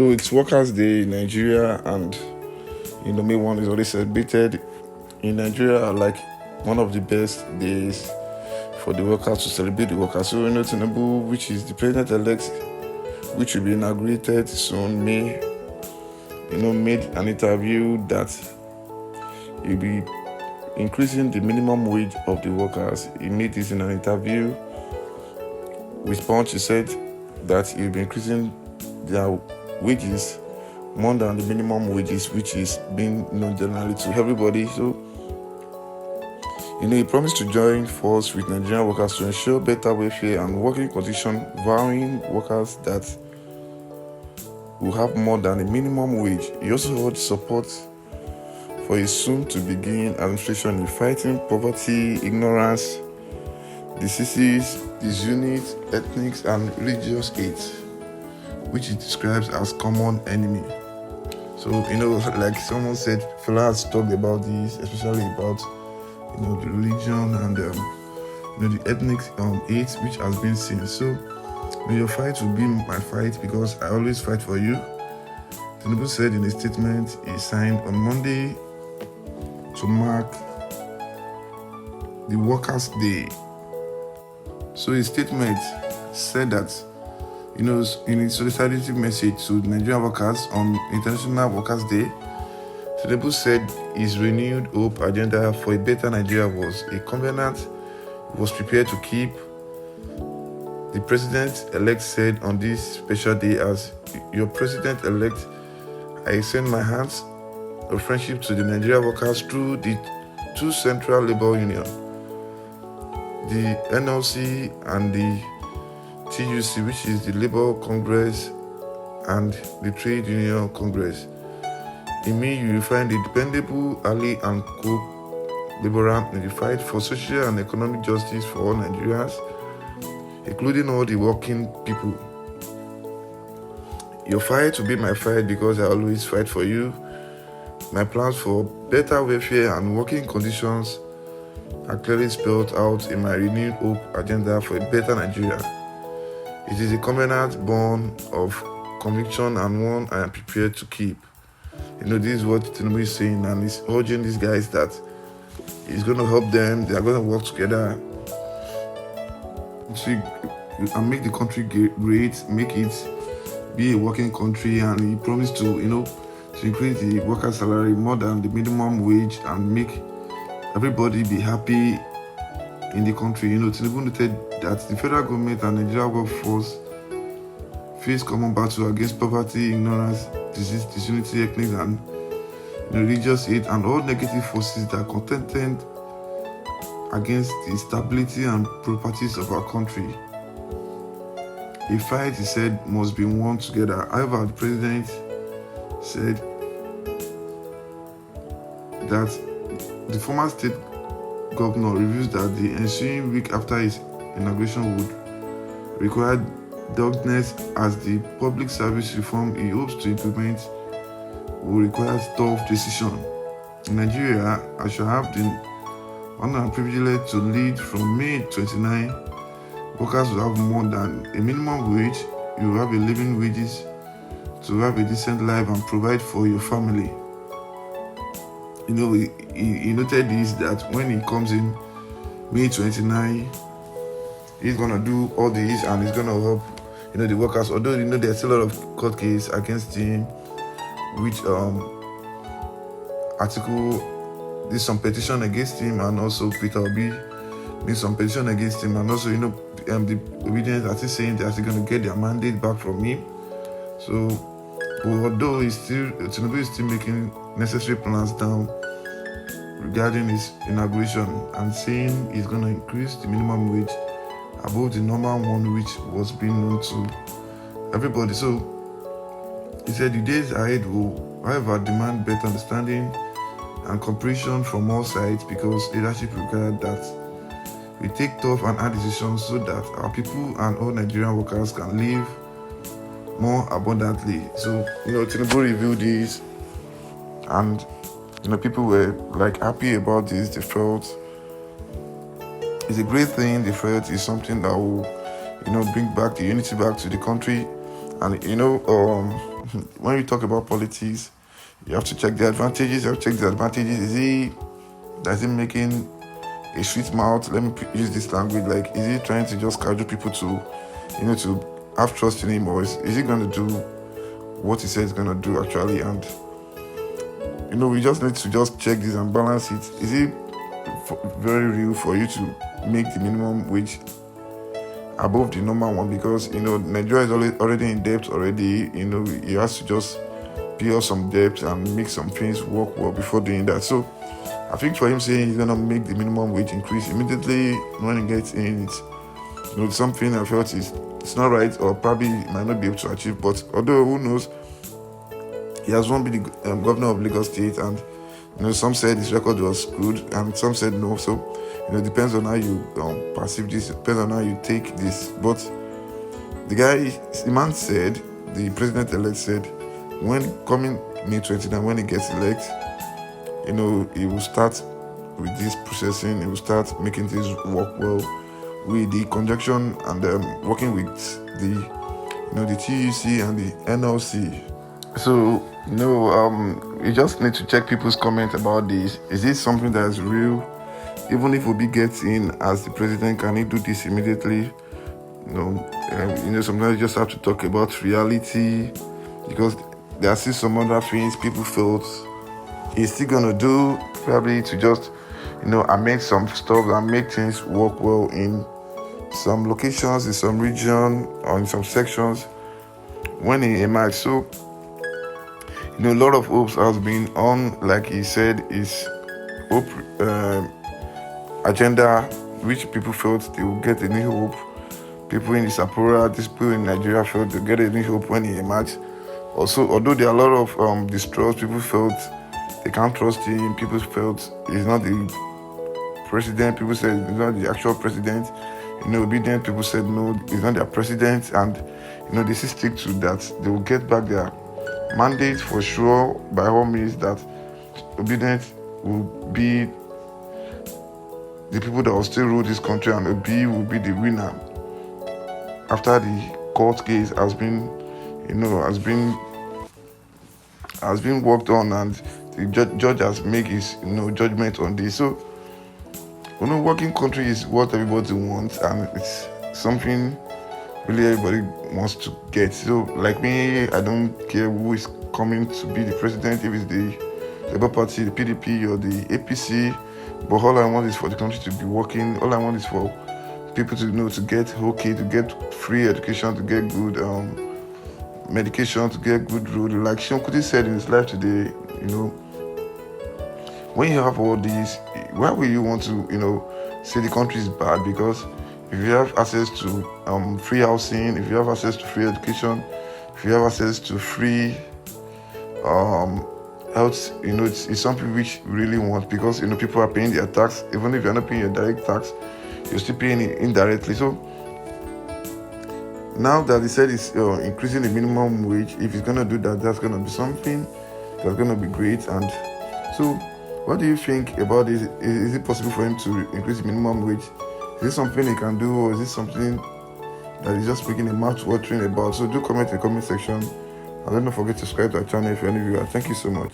So it's Workers' Day in Nigeria, and May 1 is already celebrated in Nigeria like one of the best days for the workers to celebrate the workers. So Tinubu, which is the president-elect, which will be inaugurated soon, made an interview that he'll be increasing the minimum wage of the workers. He made this in an interview with Punch. He said that he'll be increasing their wages more than the minimum wages, which is being known generally to everybody. So, he promised to join force with Nigerian workers to ensure better welfare and working conditions, vowing workers that will have more than the minimum wage. He also urged support for his soon-to-begin administration in fighting poverty, ignorance, diseases, disunity, ethnic and religious hate, which he describes as common enemy. So, like someone said, Fela has talked about this, especially about, the religion and, the ethnic hate which has been seen. So, your fight will be my fight because I always fight for you. Tinubu said in a statement he signed on Monday to mark the Workers' Day. So his statement said that, in his solidarity message to Nigerian workers on International Workers' Day, Tinubu said his renewed hope agenda for a better Nigeria was a covenant he was prepared to keep. The president-elect said on this special day, as your president-elect, I extend my hands of friendship to the Nigerian workers through the two central labor unions, the NLC and the TUC, which is the Labour Congress and the Trade Union Congress. In me, you will find a dependable ally and co-laborer in the fight for social and economic justice for all Nigerians, including all the working people. Your fight will be my fight because I always fight for you. My plans for better welfare and working conditions are clearly spelled out in my renewed hope agenda for a better Nigeria. It is a covenant born of conviction and one I am prepared to keep. This is what Tinubu is saying, and he's urging these guys that he's going to help them. They are going to work together and make the country great, make it be a working country. And he promised to increase the worker salary more than the minimum wage and make everybody be happy in the country. Tinubu noted that the federal government and Nigerian workforce face common battle against poverty, ignorance, disease, disunity, ethnic and religious hate, and all negative forces that contend against the stability and properties of our country. A fight, he said, must be won together. However, the president said that the former state governor reveals that the ensuing week after his inauguration would require doggedness, as the public service reform he hopes to implement will require tough decisions. In Nigeria, I shall have the honor and privilege to lead from May 29. Workers will have more than a minimum wage. You will have a living wages to have a decent life and provide for your family. He noted this, that when he comes in May 29, he's gonna do all this and he's gonna help the workers. Although there's still a lot of court case against him, which article, there's some petition against him, and also Peter Obi made some petition against him, and also the obedience are still saying they're still going to get their mandate back from him. So although Tinubu is still making necessary plans down regarding his inauguration and saying he's going to increase the minimum wage above the normal one, which was being known to everybody. So he said the days ahead will, however, demand better understanding and cooperation from all sides, because leadership requires that we take tough and hard decisions so that our people and all Nigerian workers can live more abundantly. So, Tinubu reviewed this, and people were happy about this. They felt it's a great thing. They felt it's something that will, bring back the unity back to the country. And when you talk about politics, you have to check the advantages. You have to check the advantages. Does he making a sweet mouth? Let me use this language. Like, is he trying to just cajole people to, to have trust in him, or is he going to do what he says he's going to do actually? And we just need to just check this and balance it. Is it very real for you to make the minimum wage above the normal one? Because Nigeria is already in debt already. He has to just pay off some debt and make some things work well before doing that. So I think for him saying he's gonna make the minimum wage increase immediately when he gets in, it's something I felt it's not right, or probably might not be able to achieve. But although who knows, he has won be the governor of Lagos State, and some said his record was good and some said no. So it depends on how you perceive this, depends on how you take this. But the man said, the president-elect said, when coming May 29, when he gets elected, he will start with this processing. He will start making things work well with the conjunction and working with the TUC and the NLC. So you just need to check people's comments about this. Is this something that is real? Even if Obi gets in as the president, can he do this immediately? Sometimes you just have to talk about reality, because there are still some other things people felt he's still gonna do, probably to just amend some stuff and make things work well in some locations, in some region, or in some sections when he emerged. So a lot of hopes has been on, like he said, his hope agenda, which people felt they would get a new hope. People in Isapura, these people in Nigeria felt they get a new hope when he emerged. Also, although there are a lot of distrust, people felt they can't trust him. People felt he's not the president. People said he's not the actual president. Obedient people said no, he's not their president, and they still stick to that. They will get back their mandate for sure, by all means, that Obedient will be the people that will still rule this country, and Obi will be the winner after the court case has been worked on, and the judge has made his judgment on this. So working country is what everybody wants, and it's something really everybody wants to get. So like me, I don't care who is coming to be the president, if it's the Labour Party, the PDP, or the APC. But all I want is for the country to be working. All I want is for people to get to get free education, to get good medication, to get good road. Like Sean Kuti said in his life today, when you have all these, why will you want to say the country is bad? Because if you have access to free housing, if you have access to free education, if you have access to free health, it's something which we really want, because people are paying their tax. Even if you're not paying your direct tax, you're still paying it indirectly. So now that he said it's increasing the minimum wage, if he's gonna do that, that's gonna be something that's gonna be great. And so, what do you think about this? Is it possible for him to increase the minimum wage? Is this something he can do, or is this something that he's just making a mouth-watering about? So do comment in the comment section, and don't forget to subscribe to our channel if you're new viewer. Thank you so much.